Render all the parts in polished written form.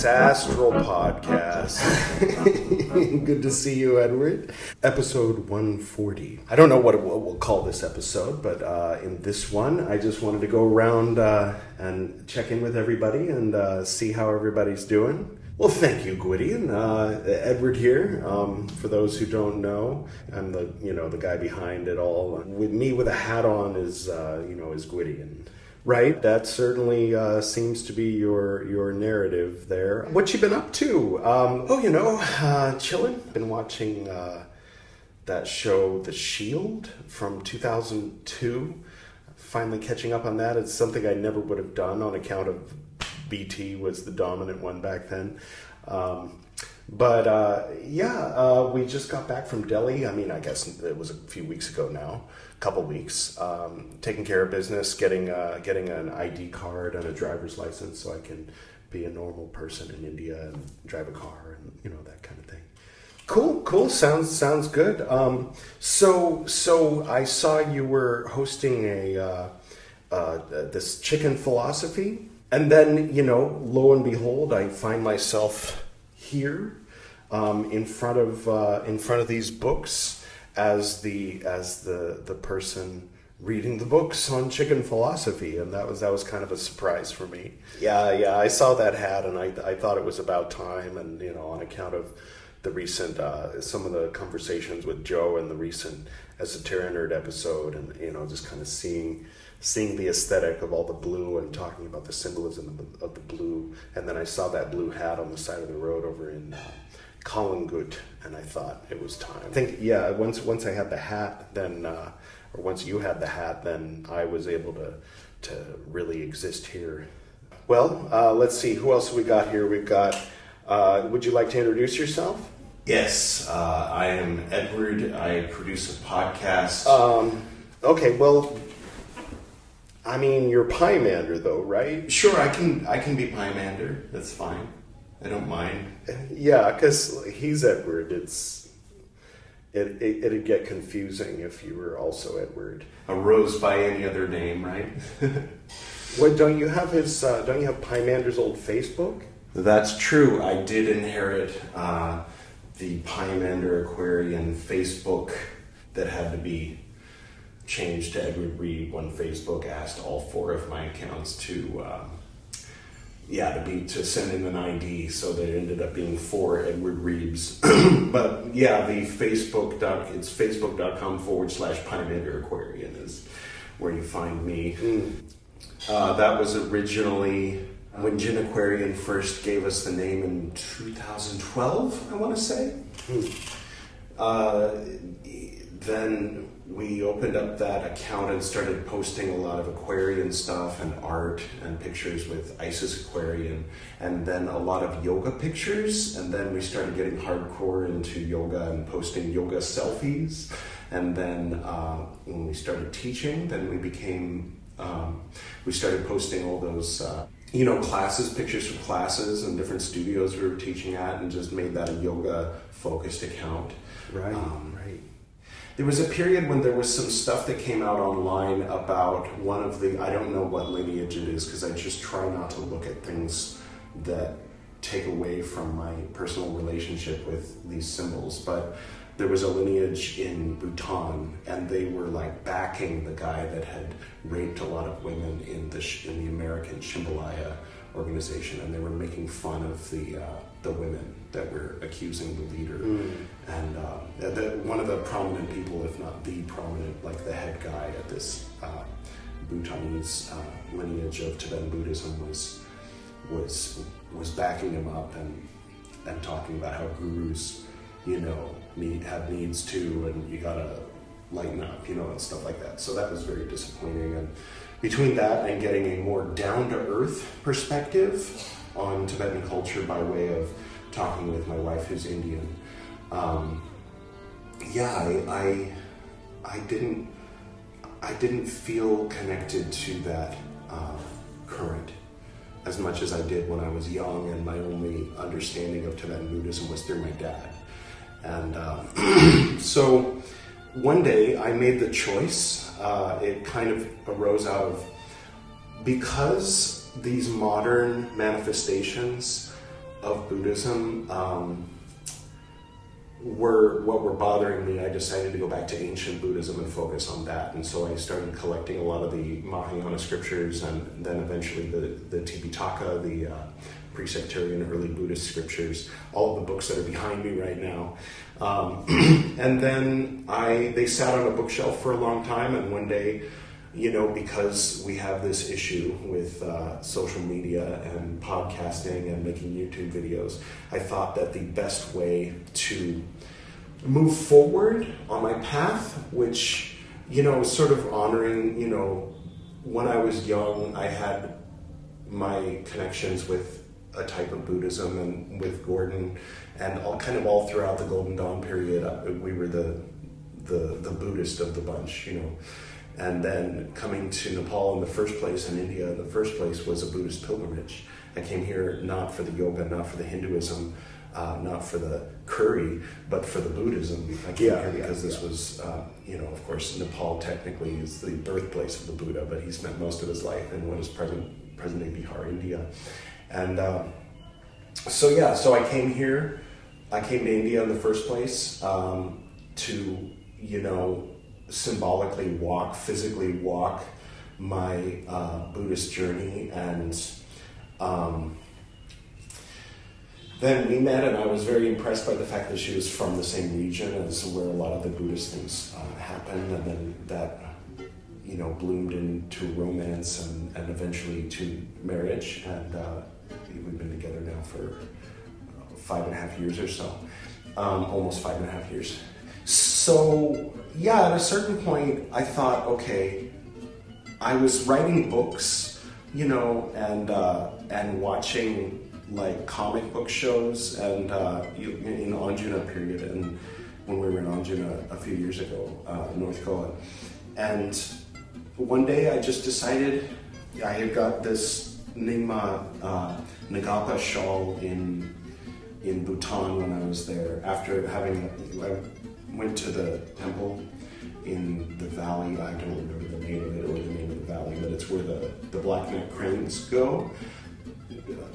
Astral podcast. Good to see you, Edward. Episode 140. I don't know what we'll call this episode, but in this one, I just wanted to go around and check in with everybody and see how everybody's doing. Well, thank you, Gwydion. Edward here. For those who don't know, I'm the guy behind it all. With me with a hat on is Gwydion. Right, that certainly seems to be your narrative there. What you been up to? Chilling. Been watching that show, The Shield, from 2002. Finally catching up on that. It's something I never would have done on account of BT was the dominant one back then. We just got back from Delhi. I mean, I guess it was a few weeks ago now, a couple weeks. Taking care of business, getting an ID card and a driver's license so I can be a normal person in India and drive a car and that kind of thing. Cool. Sounds good. So I saw you were hosting this chicken philosophy. And then, lo and behold, I find myself here in front of these books as the person reading the books on chicken philosophy, and that was kind of a surprise for me. Yeah, I saw that hat, and I thought it was about time, and on account of the recent some of the conversations with Joe and the recent Esoteric Nerd episode, and just kind of seeing the aesthetic of all the blue and talking about the symbolism of the blue. And then I saw that blue hat on the side of the road over in Collingwood, and I thought it was time. I think, once I had the hat, then, or once you had the hat, then I was able to really exist here. Well, let's see, who else we got here? We've got, would you like to introduce yourself? Yes, I am Edward. I produce a podcast. Okay, well, I mean, you're Pymander, though, right? Sure, I can be Pymander. That's fine. I don't mind. Yeah, because he's Edward. It'd get confusing if you were also Edward. A rose by any other name, right? What, don't you have Pymander's old Facebook? That's true. I did inherit the Pymander Aquarian Facebook that had to be changed to Edward Reed when Facebook asked all 4 of my accounts to send in an ID, so there ended up being 4 Edward Reeves. But yeah, the it's facebook.com/Pymander Aquarian is where you find me. That was originally when Gin Aquarian first gave us the name in 2012, I want to say. Then we opened up that account and started posting a lot of Aquarian stuff and art and pictures with Isis Aquarian, and then a lot of yoga pictures, and then we started getting hardcore into yoga and posting yoga selfies, and then when we started teaching, then we started posting all those classes, pictures from classes and different studios we were teaching at, and just made that a yoga focused account. Right. There was a period when there was some stuff that came out online about one of the, I don't know what lineage it is, because I just try not to look at things that take away from my personal relationship with these symbols, but there was a lineage in Bhutan, and they were like backing the guy that had raped a lot of women in the American Shimbolaya organization, and they were making fun of the women that were accusing the leader. And one of the prominent people, if not the prominent, like the head guy at this Bhutanese lineage of Tibetan Buddhism was backing him up and talking about how gurus have needs too, and you gotta lighten up, and stuff like that. So that was very disappointing. And between that and getting a more down-to-earth perspective on Tibetan culture by way of talking with my wife who's Indian, I didn't feel connected to that current as much as I did when I was young, and my only understanding of Tibetan Buddhism was through my dad. And so one day I made the choice. It kind of arose out of, because these modern manifestations of Buddhism were bothering me, I decided to go back to ancient Buddhism and focus on that. And so I started collecting a lot of the Mahayana scriptures, and then eventually the Tipitaka, the pre-sectarian early Buddhist scriptures, all of the books that are behind me right now. And then they sat on a bookshelf for a long time, and one day, you know, because we have this issue with social media and podcasting and making YouTube videos, I thought that the best way to move forward on my path, which, you know, is sort of honoring, you know, when I was young, I had my connections with a type of Buddhism and with Gordon, and all throughout the Golden Dawn period, we were the Buddhist of the bunch, you know. And then coming to Nepal in the first place, and India in the first place, was a Buddhist pilgrimage. I came here not for the yoga, not for the Hinduism, not for the curry, but for the Buddhism. I came here because this was, you know, of course, Nepal technically is the birthplace of the Buddha, but he spent most of his life in what is present-day Bihar, India. And so I came here. I came to India in the first place to, you know, symbolically physically walk my Buddhist journey, and then we met, and I was very impressed by the fact that she was from the same region as where a lot of the Buddhist things happened, and then that, you know, bloomed into romance and eventually to marriage, and we've been together now for 5.5 years or so, almost 5.5 years. So, yeah, at a certain point, I thought, okay, I was writing books, you know, and watching, like, comic book shows, and in Anjuna period, and when we were in Anjuna a few years ago, North Goa. And one day I just decided, I had got this Nyingma Nagapa shawl in Bhutan when I was there, after having, I went to the temple in the valley. I don't remember the name of it or the name of the valley, but it's where the black-necked cranes go.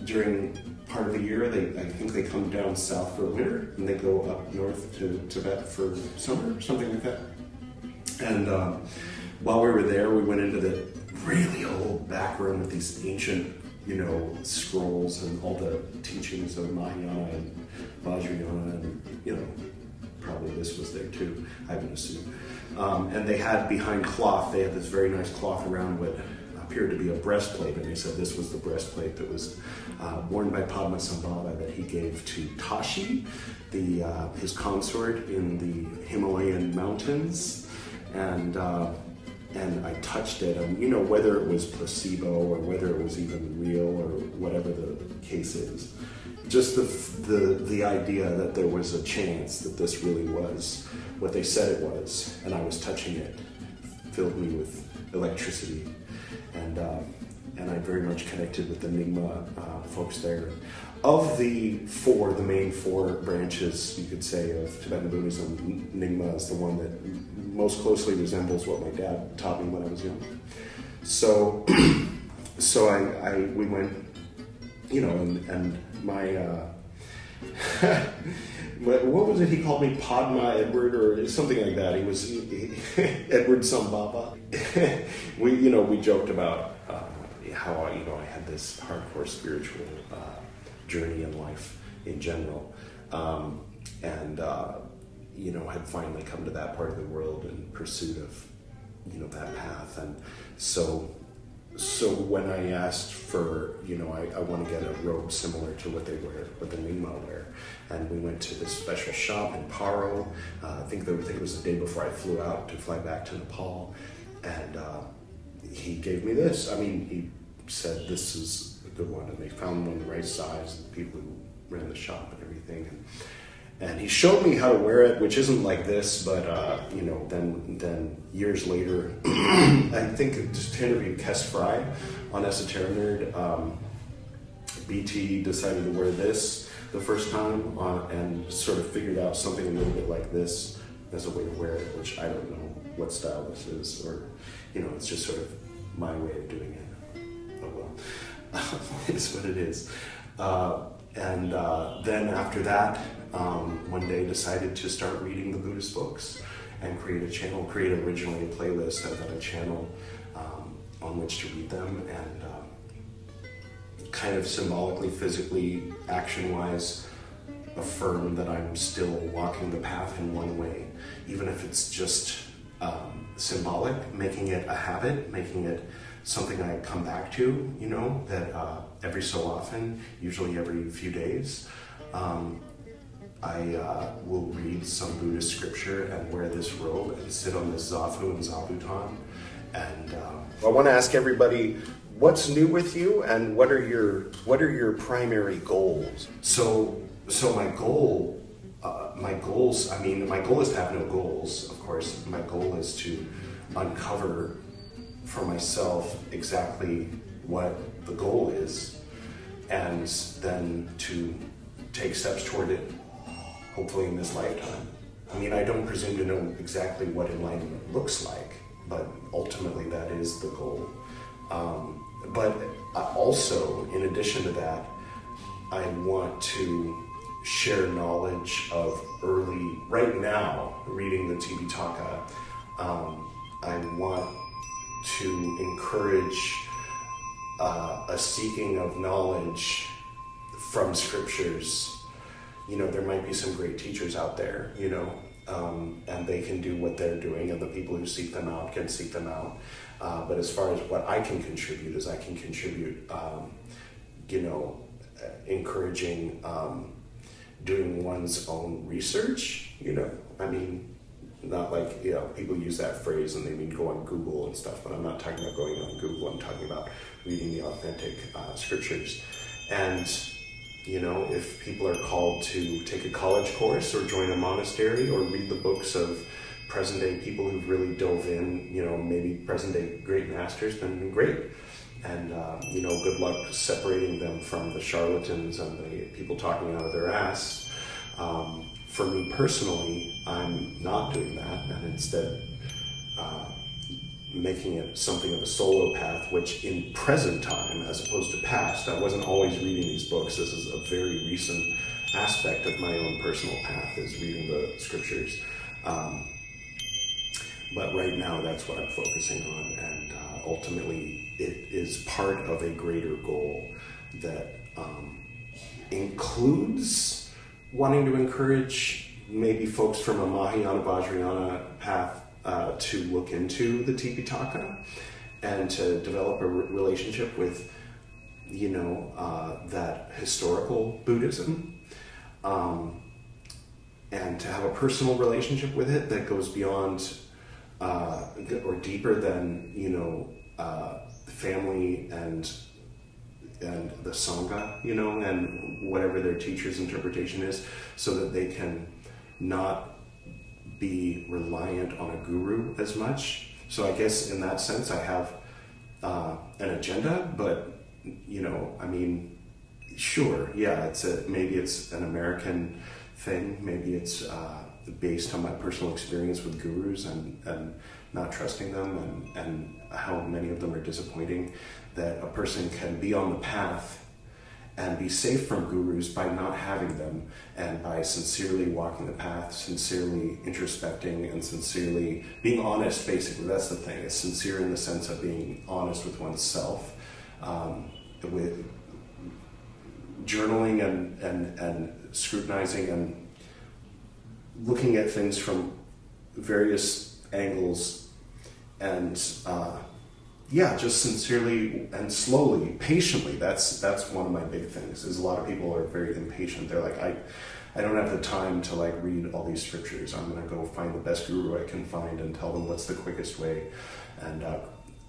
During part of the year, I think they come down south for winter, and they go up north to Tibet for summer, something like that. And while we were there, we went into the really old back room with these ancient, you know, scrolls and all the teachings of Mahayana and Vajrayana, and, you know, probably this was there too, I would assume. And they had behind cloth, they had this very nice cloth around what appeared to be a breastplate, and they said this was the breastplate that was worn by Padmasambhava that he gave to Tashi, his consort in the Himalayan mountains. And I touched it, and, you know, whether it was placebo or whether it was even real or whatever the case is, just the idea that there was a chance that this really was what they said it was, and I was touching it, filled me with electricity, and I very much connected with the Nyingma folks there. Of the main four branches, you could say, of Tibetan Buddhism, Nyingma is the one that most closely resembles what my dad taught me when I was young. So we went, you know, and my, what was it he called me, Padma Edward or something like that. He was Edward Sambhava. we joked about how I had this hardcore spiritual journey in life in general, and had finally come to that part of the world in pursuit of that path. And so when I asked for, I want to get a robe similar to what they wear, what the Nyingma wear, and we went to this special shop in Paro. I think it was the day before I fly back to Nepal, and he gave me this. I mean, he said this is a good one, and they found one the right size, the people who ran the shop and everything. And he showed me how to wear it, which isn't like this, but then years later, I think just to interview Kes Fry on Esoteric Nerd, BT decided to wear this the first time and sort of figured out something a little bit like this as a way to wear it, which I don't know what style this is, or it's just sort of my way of doing it. Oh well, it's what it is. And then after that, one day decided to start reading the Buddhist books and create a channel, create originally a playlist and then a channel on which to read them, and kind of symbolically, physically, action-wise, affirm that I'm still walking the path in one way, even if it's just symbolic, making it a habit, making it something I come back to, you know, that every so often, usually every few days, I will read some Buddhist scripture and wear this robe and sit on this zafu and zabuton. And I want to ask everybody, what's new with you, and what are your primary goals? So my goals. I mean, my goal is to have no goals. Of course, my goal is to uncover for myself exactly what the goal is, and then to take steps toward it, hopefully in this lifetime. I mean, I don't presume to know exactly what enlightenment looks like, but ultimately that is the goal. But also, in addition to that, I want to share knowledge of right now, reading the Tipitaka, I want to encourage a seeking of knowledge from scriptures. You know, there might be some great teachers out there, you know, and they can do what they're doing, and the people who seek them out can seek them out. But as far as what I can contribute is I can contribute, encouraging doing one's own research, you know. I mean, not like, you know, people use that phrase and they mean go on Google and stuff, but I'm not talking about going on Google. I'm talking about reading the authentic scriptures. And, you know, if people are called to take a college course or join a monastery or read the books of present day people who've really dove in, you know, maybe present day great masters, then great. And, good luck separating them from the charlatans and the people talking out of their ass. For me personally, I'm not doing that, and instead making it something of a solo path, which in present time, as opposed to past, I wasn't always reading these books. This is a very recent aspect of my own personal path, is reading the scriptures. But right now, that's what I'm focusing on, and ultimately, it is part of a greater goal that includes wanting to encourage maybe folks from a Mahayana Vajrayana path to look into the Tipitaka and to develop a relationship with, that historical Buddhism, and to have a personal relationship with it that goes beyond or deeper than, family and the Sangha, and whatever their teacher's interpretation is, so that they can not be reliant on a guru as much. So I guess in that sense I have an agenda, but, sure, yeah, maybe it's an American thing, maybe it's based on my personal experience with gurus and not trusting them, and how many of them are disappointing, that a person can be on the path and be safe from gurus by not having them, and by sincerely walking the path, sincerely introspecting, and sincerely being honest. Basically, that's the thing. It's sincere in the sense of being honest with oneself, with journaling and scrutinizing and looking at things from various angles, and just sincerely and slowly, patiently. That's one of my big things. Is a lot of people are very impatient. They're like, I don't have the time to read all these scriptures. I'm going to go find the best guru I can find and tell them what's the quickest way. And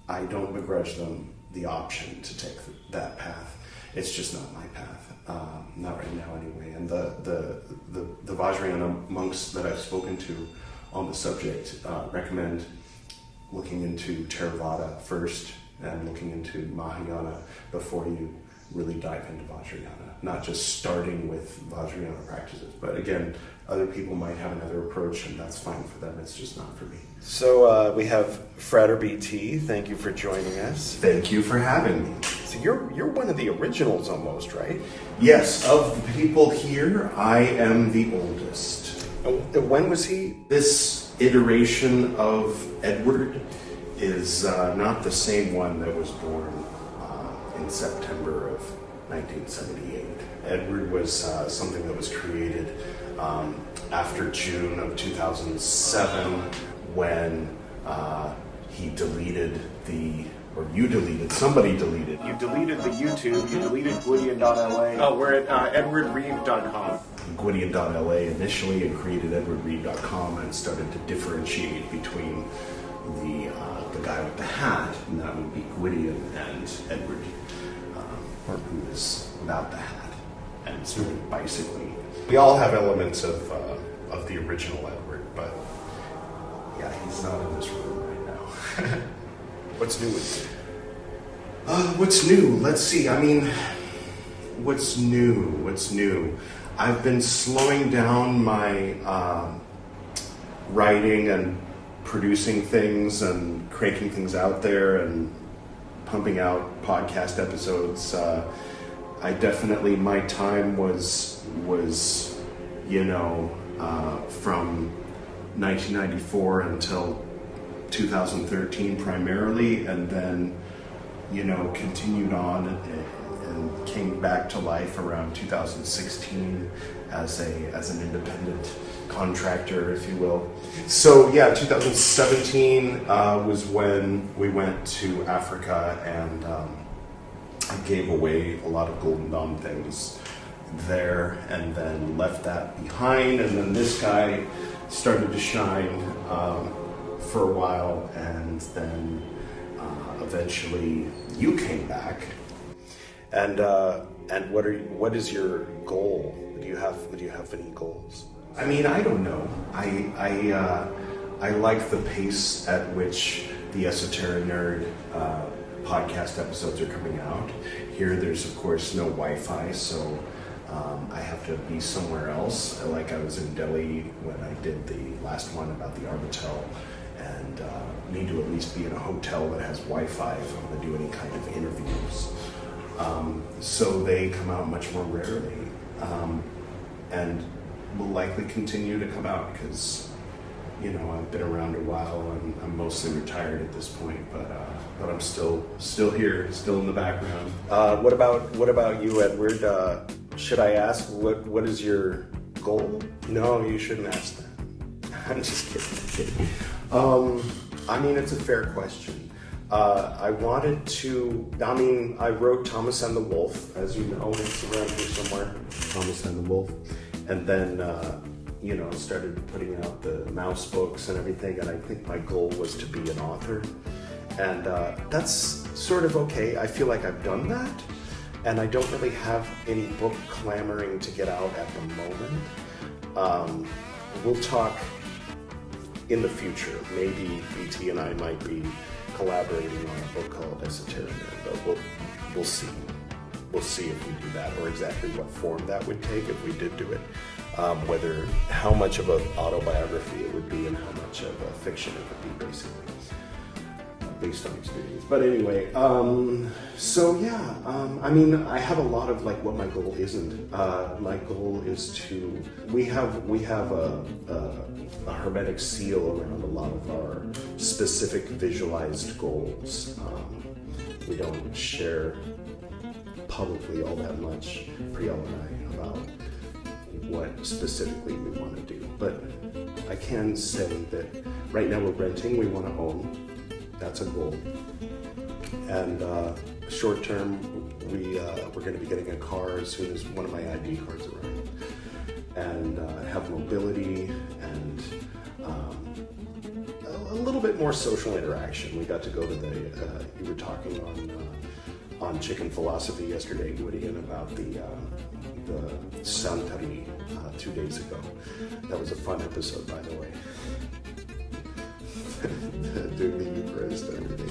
I don't begrudge them the option to take that path. It's just not my path, not right now anyway. And the Vajrayana monks that I've spoken to on the subject recommend looking into Theravada first and looking into Mahayana before you really dive into Vajrayana. Not just starting with Vajrayana practices, but again, other people might have another approach, and that's fine for them. It's just not for me. So we have Frater BT. Thank you for joining us. Thank you for having me. So you're one of the originals almost, right? Yes, of the people here, I am the oldest. When was he? This iteration of Edward is not the same one that was born in September of 1978. Edward was something that was created after June of 2007 when he deleted somebody deleted. You deleted the YouTube, you deleted Gwydion.la. Oh, we're at edwardreeve.com. Gwydion.la initially and created edwardreeve.com and started to differentiate between the guy with the hat, and that would be Gwydion, and Edward, who is without the hat, and started bicycling. We all have elements of the original Edward, but Yeah, he's not in this room right now. what's new with you? What's new? Let's see. I mean, what's new? What's new? I've been slowing down my writing and producing things and cranking things out there and pumping out podcast episodes. I definitely, my time was from 1994 until 2013 primarily, and then continued on and came back to life around 2016 as an independent contractor, if you will. So yeah, 2017 was when we went to Africa, and I gave away a lot of Golden Dawn things there, and then left that behind, and then this guy started to shine for a while, and then eventually you came back. And what is your goal? Do you have any goals? I mean, I don't know. I like the pace at which the Esoteric Nerd podcast episodes are coming out. Here, there's of course no Wi-Fi, so I have to be somewhere else. Like I was in Delhi when I did the last one about the Arbitel, and need to at least be in a hotel that has Wi-Fi if I'm going to do any kind of interviews. So they come out much more rarely, and will likely continue to come out because, I've been around a while and I'm mostly retired at this point, but I'm still here, still in the background. What about you, Edward? Should I ask what is your goal? No, you shouldn't ask that. I'm just kidding. I mean, it's a fair question. I wrote Thomas and the Wolf, as you know, it's around here somewhere, Thomas and the Wolf. And then, started putting out the mouse books and everything, and I think my goal was to be an author. And that's sort of okay. I feel like I've done that, and I don't really have any book clamoring to get out at the moment. We'll talk in the future. Maybe BT and I might be collaborating on a book called Esoteric Nerd, but we'll see. We'll see if we do that, or exactly what form that would take if we did do it. How much of an autobiography it would be and how much of a fiction it would be, basically, based on experience. But anyway, I have a lot of what my goal isn't. My goal is we have a hermetic seal around a lot of our specific visualized goals. We don't share publicly all that much, Priel and I, about what specifically we want to do. But I can say that right now we're renting, we want to own. That's a goal. And short term, we're going to be getting a car as soon as one of my ID cards arrive. And have mobility and a little bit more social interaction. We got to go to you were talking on Chicken Philosophy yesterday, Gwydion, about the Santari 2 days ago. That was a fun episode, by the way. Doing the Eucharist and everything.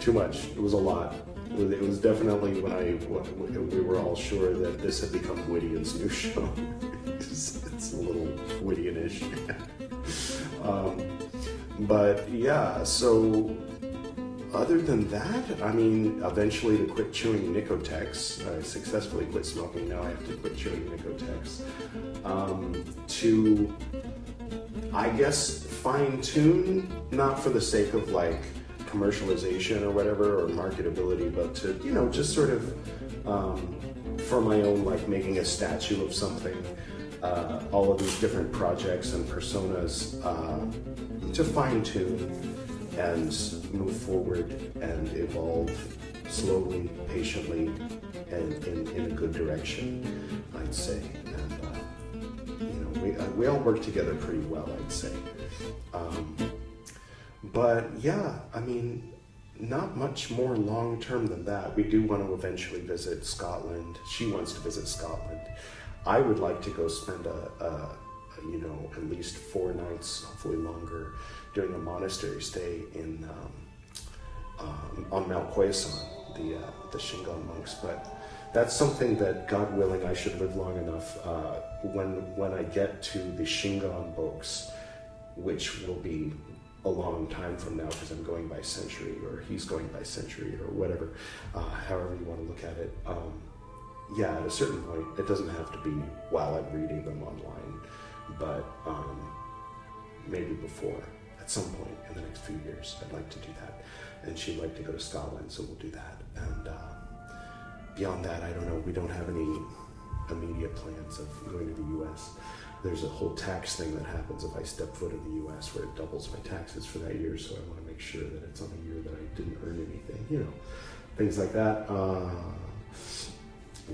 Too much. It was a lot. It was definitely when we were all sure that this had become Gwydion's new show. It's a little Gwydion-ish. But yeah, so Other than that, I mean, eventually to quit chewing Nicotex. I successfully quit smoking, now I have to quit chewing Nicotex. To, I guess, fine-tune, not for the sake of like commercialization or whatever, or marketability, but to, you know, just sort of for my own, like making a statue of something, all of these different projects and personas, to fine-tune and move forward and evolve slowly, patiently, and in a good direction, I'd say. And you know, we all work together pretty well, I'd say. But yeah, I mean, not much more long term than that. We do want to eventually visit Scotland. She wants to visit Scotland. I would like to go spend you know, at least 4 nights, hopefully longer, doing a monastery stay in on Mount Khoisan, the Shingon monks. But that's something that, God willing, I should live long enough when I get to the Shingon books, which will be a long time from now because I'm going by century, or he's going by century, or whatever, however you want to look at it. Yeah, at a certain point, it doesn't have to be while I'm reading them online, but maybe before, at some point in the next few years, I'd like to do that. And she'd like to go to Scotland, so we'll do that. And beyond that, I don't know, we don't have any immediate plans of going to the U.S. There's a whole tax thing that happens if I step foot in the U.S. where it doubles my taxes for that year, so I want to make sure that it's on a year that I didn't earn anything, you know, things like that.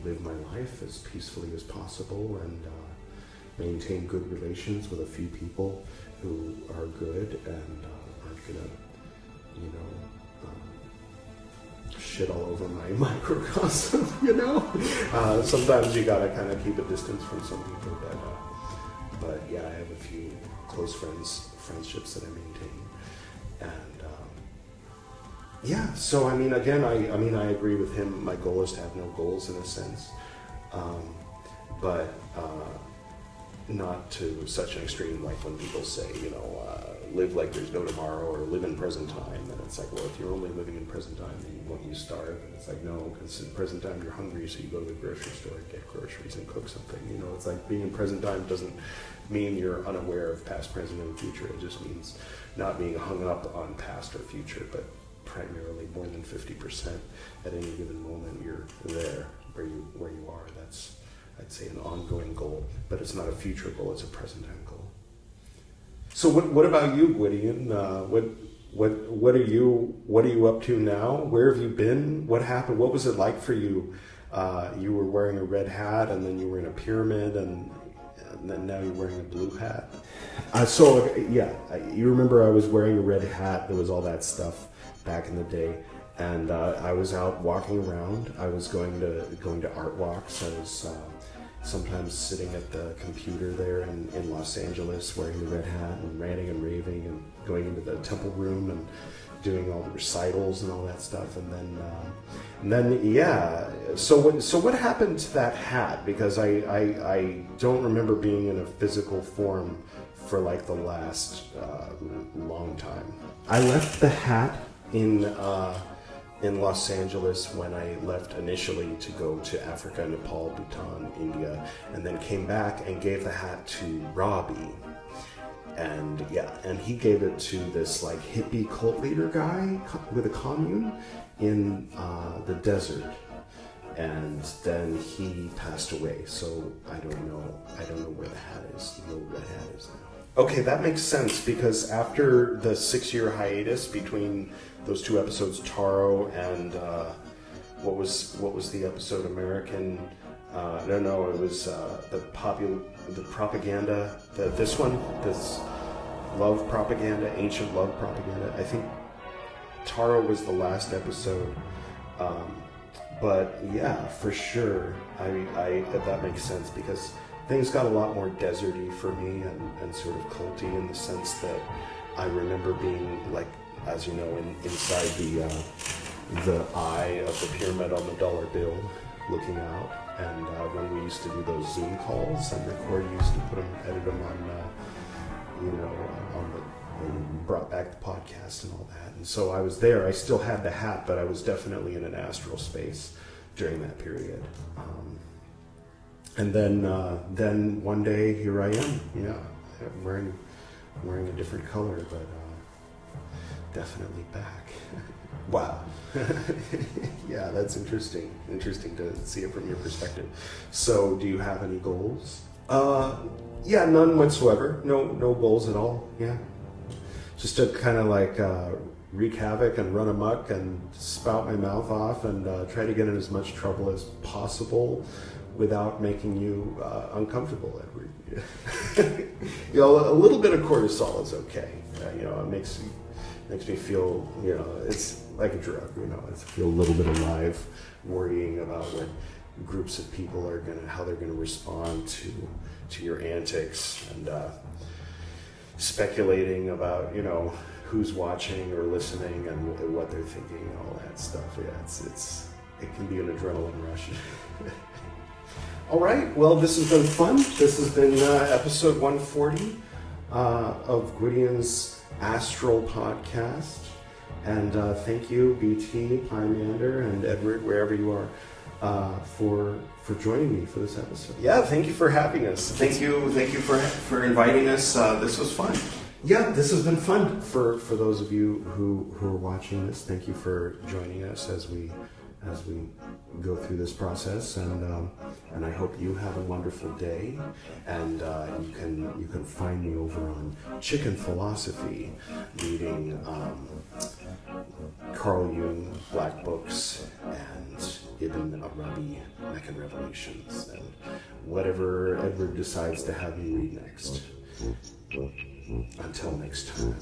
Live my life as peacefully as possible and maintain good relations with a few people who are good and aren't gonna, you know, shit all over my microcosm, you know? Sometimes you gotta kind of keep a distance from some people, but yeah, I have a few close friendships that I maintain. And yeah, so I mean, again, I agree with him. My goal is to have no goals in a sense, but not to such an extreme like when people say, you know, live like there's no tomorrow, or live in present time. And it's like, well, if you're only living in present time, then won't you starve? And it's like, no, because in present time you're hungry, so you go to the grocery store and get groceries and cook something. You know, it's like being in present time doesn't mean you're unaware of past, present, and future. It just means not being hung up on past or future, but primarily more than 50% at any given moment you're there where you are. That's, I'd say, an ongoing goal, but it's not a future goal, it's a present time goal. So what about you, Gwydion? What are you up to now? Where have you been? What happened? What was it like for you? You were wearing a red hat, and then you were in a pyramid, and then now you're wearing a blue hat. You remember I was wearing a red hat. There was all that stuff back in the day, and I was out walking around. I was going to art walks. I was sometimes sitting at the computer there in Los Angeles wearing the red hat and ranting and raving and going into the temple room and doing all the recitals and all that stuff. And then yeah. So what happened to that hat? Because I don't remember being in a physical form for like the last long time. I left the hat in Los Angeles when I left initially to go to Africa, Nepal, Bhutan, India, and then came back and gave the hat to Robbie. And he gave it to this like hippie cult leader guy with a commune in the desert. And then he passed away, so I don't know where the hat is. No red hat is now. Okay, that makes sense, because after the 6-year hiatus between those 2 episodes, Taro and what was the episode, American? It was the propaganda. This love propaganda, ancient love propaganda. I think Taro was the last episode. But yeah, for sure, I that makes sense, because things got a lot more deserty for me and sort of culty, in the sense that I remember being like, as you know, inside the eye of the pyramid on the dollar bill, looking out. And when we used to do those Zoom calls and record, used to edit them on, on and brought back the podcast and all that. And so I was there. I still had the hat, but I was definitely in an astral space during that period. And then one day, here I am. Yeah, I'm wearing a different color, but definitely back. Wow. Yeah, that's interesting. Interesting to see it from your perspective. So, do you have any goals? Yeah, none whatsoever. No goals at all. Yeah. Just to kind of like wreak havoc and run amok and spout my mouth off and try to get in as much trouble as possible without making you uncomfortable, Edward. You know, a little bit of cortisol is okay. You know, it makes me feel, you know, it's like a drug, you know. I feel a little bit alive, worrying about what groups of people are how they're gonna respond to your antics, and speculating about, you know, who's watching or listening and what they're thinking and all that stuff. Yeah, it can be an adrenaline rush. All right, well, this has been fun. This has been episode 140 of Gwydion's Astral podcast. And thank you, BT, Pymander, and Edward, wherever you are, for joining me for this episode. Yeah, thank you for having us. Thank you for inviting us. This was fun. Yeah, this has been fun for those of you who are watching this. Thank you for joining us as we go through this process, and I hope you have a wonderful day. And you can find me over on Chicken Philosophy, reading Carl Jung, Black Books, and Ibn Arabi, Meccan Revelations, and whatever Edward decides to have me read next. Until next time.